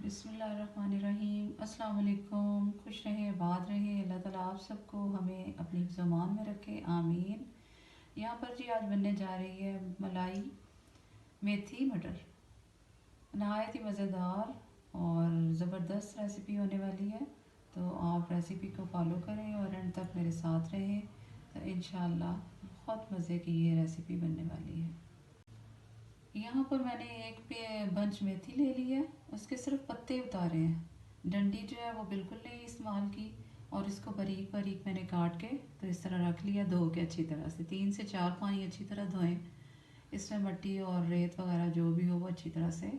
बिस्मिल्लाहिर्रहमानिर्रहीम। अस्सलाम वालेकुम। खुश रहें, आबाद रहें। अल्लाह ताला आप सबको हमें अपनी ज़मान में रखे, आमीन। यहाँ पर जी आज बनने जा रही है मलाई मेथी मटर। नहायत ही मज़ेदार और ज़बरदस्त रेसिपी होने वाली है। तो आप रेसिपी को फॉलो करें और एंड तक मेरे साथ रहें, तो इंशाल्लाह बहुत मज़े की ये रेसिपी बनने वाली है। यहाँ पर मैंने एक पे बंच मेथी ले ली है, उसके सिर्फ पत्ते उतारे हैं। डंडी जो है वो बिल्कुल नहीं इस्तेमाल की। और इसको बारीक बारीक मैंने काट के तो इस तरह रख लिया, धो के अच्छी तरह से 3 से 4 पानी अच्छी तरह धोएं। इसमें मिट्टी और रेत वगैरह जो भी हो वो अच्छी तरह से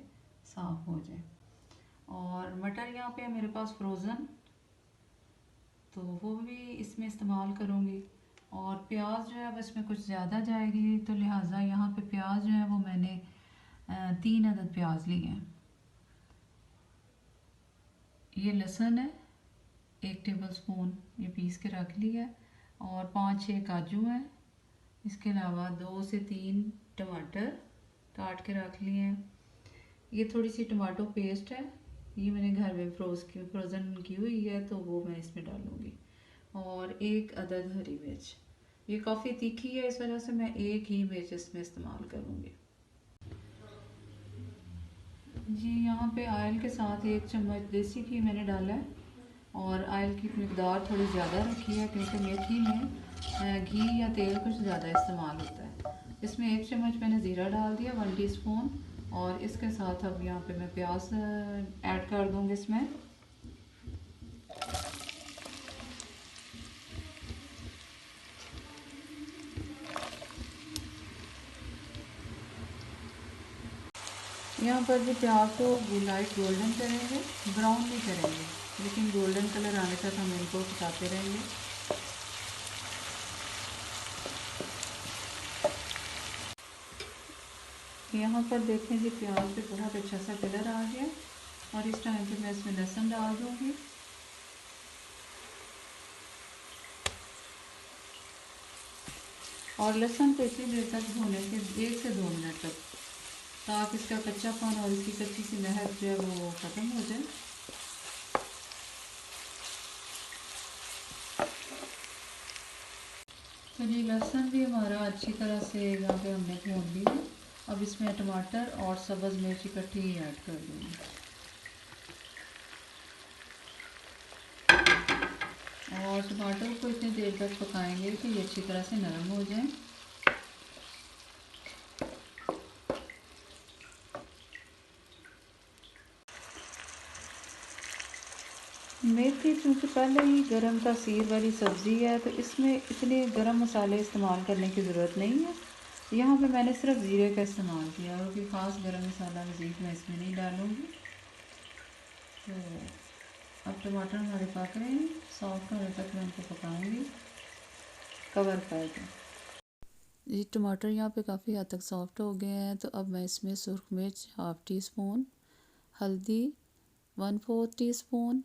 साफ़ हो जाए। और मटर यहाँ पे है मेरे पास फ्रोज़न, तो वो भी इसमें इस्तेमाल करूँगी। और प्याज जो है वो इसमें कुछ ज़्यादा जाएगी, तो लिहाजा यहाँ पे प्याज जो है वो मैंने 3 अदद प्याज लिए हैं। ये लहसुन है 1 टेबल स्पून, ये पीस के रख लिया है। और 5-6 काजू हैं। इसके अलावा 2 से 3 टमाटर काट के रख लिए हैं। ये थोड़ी सी टमाटो पेस्ट है, ये मैंने घर में फ्रोज़न की हुई है, तो वो मैं इसमें डालूँगी। और 1 अदद हरी मिर्च। ये काफ़ी तीखी है, इस वजह से मैं एक ही मिर्च इसमें इस्तेमाल करूँगी। जी यहाँ पे ऑयल के साथ 1 चम्मच देसी घी मैंने डाला है। और ऑयल की मकदार थोड़ी ज़्यादा रखी है, क्योंकि मेथी में घी या तेल कुछ ज़्यादा इस्तेमाल होता है। इसमें 1 चम्मच मैंने ज़ीरा डाल दिया, 1 टीस्पून। और इसके साथ अब यहाँ पे मैं प्याज ऐड कर दूँगी इसमें। यहाँ पर भी प्याज को लाइट गोल्डन करेंगे, ब्राउन नहीं करेंगे, लेकिन गोल्डन कलर आने तक हम इनको पकाते रहेंगे। यहाँ पर देखें जी प्याज पे बहुत अच्छा सा कलर आ गया। और इस टाइम पे मैं इसमें लहसुन डाल दूँगी। और लहसुन को इतनी देर तक भूनें कि 1 से 2 मिनट तक, ताकि इसका कच्चापन और इसकी कच्ची सी महक जो है वो ख़त्म हो जाए। तो जी लहसुन भी हमारा अच्छी तरह से यहाँ पे हमने भून लिया। अब इसमें टमाटर और सब्ज़ मिर्च इकट्ठी ऐड कर दूँगी। और टमाटर को इतनी देर तक पकाएंगे कि ये अच्छी तरह से नरम हो जाए। मेथी चूँकि पहले ही गरम तासीर वाली सब्ज़ी है, तो इसमें इतने गरम मसाले इस्तेमाल करने की ज़रूरत नहीं है। यहाँ पे मैंने सिर्फ ज़ीरे का इस्तेमाल किया और कोई ख़ास गरम मसाला मज़ीद मैं इसमें नहीं डालूँगी। तो अब टमाटर हमारे पक रहे हैं, सॉफ्ट होने तक मैं उनको पकाऊँगी कवर करके। ये टमाटर यहाँ पे काफ़ी हद तक सॉफ्ट हो गए हैं, तो अब मैं इसमें सुरख मिर्च 1/2 टीस्पून, हल्दी 1/4 टीस्पून,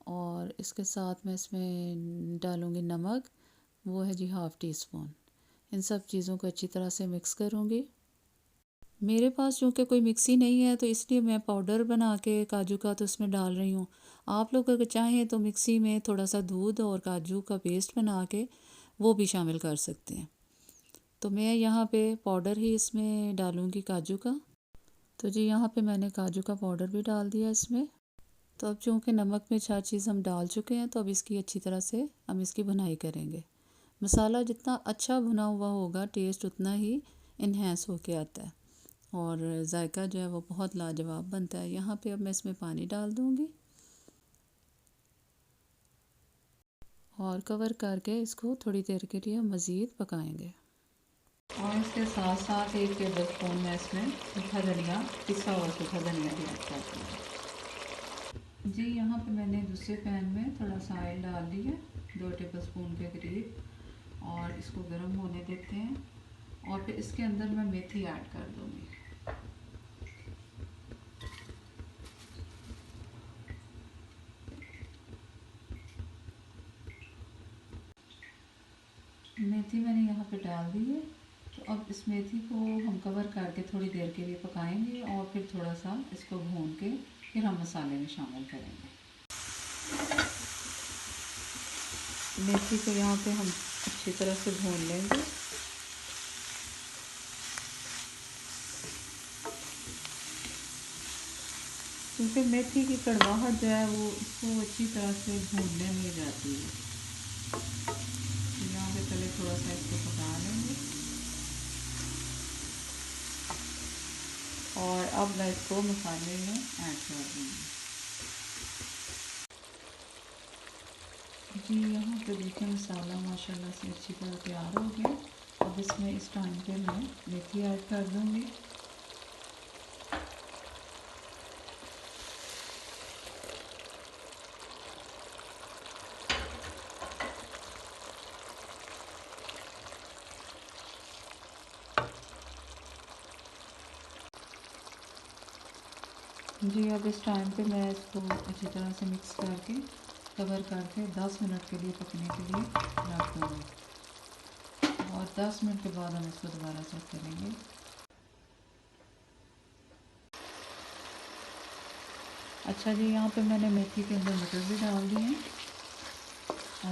और इसके साथ मैं इसमें डालूँगी नमक, वो है जी 1/2 टीस्पून। इन सब चीज़ों को अच्छी तरह से मिक्स करूँगी। मेरे पास चूँकि कोई मिक्सी नहीं है, तो इसलिए मैं पाउडर बना के काजू का तो इसमें डाल रही हूँ। आप लोग अगर चाहें तो मिक्सी में थोड़ा सा दूध और काजू का पेस्ट बना के वो भी शामिल कर सकते हैं। तो मैं यहाँ पे पाउडर ही इसमें डालूँगी काजू का। तो जी यहाँ पे मैंने काजू का पाउडर भी डाल दिया इसमें। तो अब चूँकि नमक मिर्च हर चीज़ हम डाल चुके हैं, तो अब इसकी अच्छी तरह से हम इसकी भुनाई करेंगे। मसाला जितना अच्छा भुना हुआ होगा, टेस्ट उतना ही इन्हेंस होके आता है और जायका जो है वो बहुत लाजवाब बनता है। यहाँ पे अब मैं इसमें पानी डाल दूँगी और कवर करके इसको थोड़ी देर के लिए मज़ीद पकाएंगे। और इसके साथ साथ 1 टेबल स्पून मैं इसमें सूखा धनिया, पिसा हुआ सूखा धनिया भी ऐड कर दूँगी। जी यहाँ पे मैंने दूसरे पैन में थोड़ा सा ऑयल डाल दी है, 2 टेबल स्पून के करीब, और इसको गर्म होने देते हैं। और फिर इसके अंदर मैं मेथी ऐड कर दूँगी। मेथी मैंने यहाँ पे डाल दी है। तो अब इस मेथी को हम कवर करके थोड़ी देर के लिए पकाएंगे और फिर थोड़ा सा इसको भून के फिर हम मसाले में शामिल करेंगे। मेथी को यहाँ पे हम अच्छी तरह से भून लेंगे। क्योंकि मेथी की कड़वाहट जो है वो इसको अच्छी तरह से भूनने में जाती है। तो यहाँ पे पहले थोड़ा सा इसको पका लेंगे और अब मैं इसको मसाले में ऐड कर दूँगी। जी यहाँ पे देखिए मसाला माशाल्लाह से अच्छी तरह तैयार हो गया। अब इसमें इस टाइम पे मैं मेथी ऐड कर दूँगी। जी अब इस टाइम पे मैं इसको अच्छी तरह से मिक्स करके कवर करके 10 मिनट के लिए पकने के लिए रख दूँगी और 10 मिनट के बाद हम इसको दोबारा चेक करेंगे। अच्छा जी यहाँ पे मैंने मेथी के अंदर मटर भी डाल दिए हैं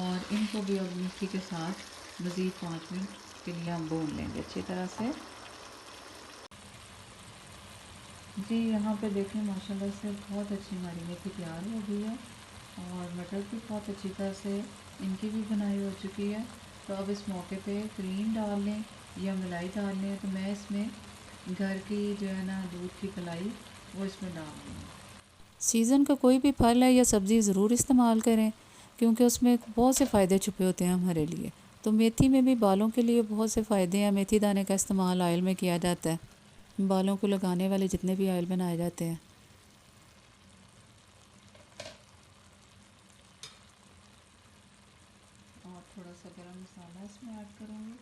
और इनको भी अब मेथी के साथ मज़ीद 5 मिनट के लिए हम भून लेंगे अच्छी तरह से। जी यहाँ पे देखें माशाल्लाह से बहुत अच्छी हमारी मेथी तैयार हो गई है और मटर भी बहुत अच्छी तरह से इनकी भी बनाई हो चुकी है। तो अब इस मौके पे क्रीम डाल लें या मलाई डाल लें। तो मैं इसमें घर की जो है ना दूध की मलाई वो इसमें डाल दूँगी। सीज़न का कोई भी फल है या सब्ज़ी ज़रूर इस्तेमाल करें क्योंकि उसमें बहुत से फ़ायदे छुपे होते हैं हमारे लिए। तो मेथी में भी बालों के लिए बहुत से फ़ायदे हैं। मेथी दाने का इस्तेमाल ऑयल में किया जाता है, बालों को लगाने वाले जितने भी ऑयल बनाए जाते हैं। और थोड़ा सा गरम मसाला इसमें ऐड करूँगी।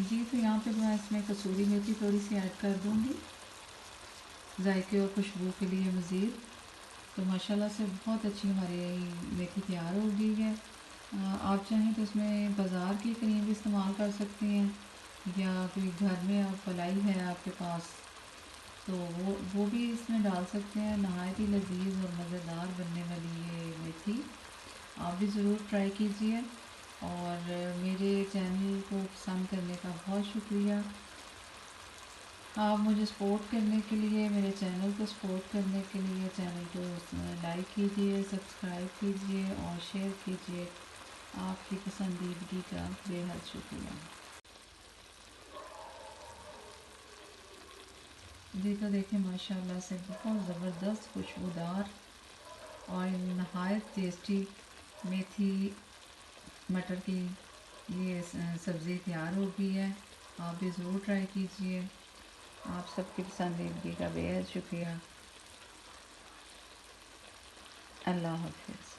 जी तो यहाँ पे मैं इसमें कसूरी मेथी थोड़ी सी ऐड कर दूँगी जायके और खुशबू के लिए मज़ीद। तो माशाल्लाह से बहुत अच्छी हमारी मेथी तैयार हो गई है। आप चाहें तो इसमें बाज़ार की क्रीम भी इस्तेमाल कर सकते हैं या कोई घर में आप मलाई है आपके पास तो वो भी इसमें डाल सकते हैं। नहायत ही लजीज और मज़ेदार बनने वाली ये मेथी आप भी ज़रूर ट्राई कीजिए। और मेरे चैनल को पसंद करने का बहुत शुक्रिया। आप मुझे सपोर्ट करने के लिए, मेरे चैनल को सपोर्ट करने के लिए चैनल को लाइक कीजिए, सब्सक्राइब कीजिए और शेयर कीजिए। आपकी पसंदीदगी का बेहद शुक्रिया। जी तो देखिए माशाल्लाह से बहुत ज़बरदस्त खुशबूदार और नहायत टेस्टी मेथी मटर की ये सब्ज़ी तैयार हो गई है। आप भी ज़रूर ट्राई कीजिए। आप सबकी पसंदीदगी का बेहद शुक्रिया। अल्लाह हाफ़िज़।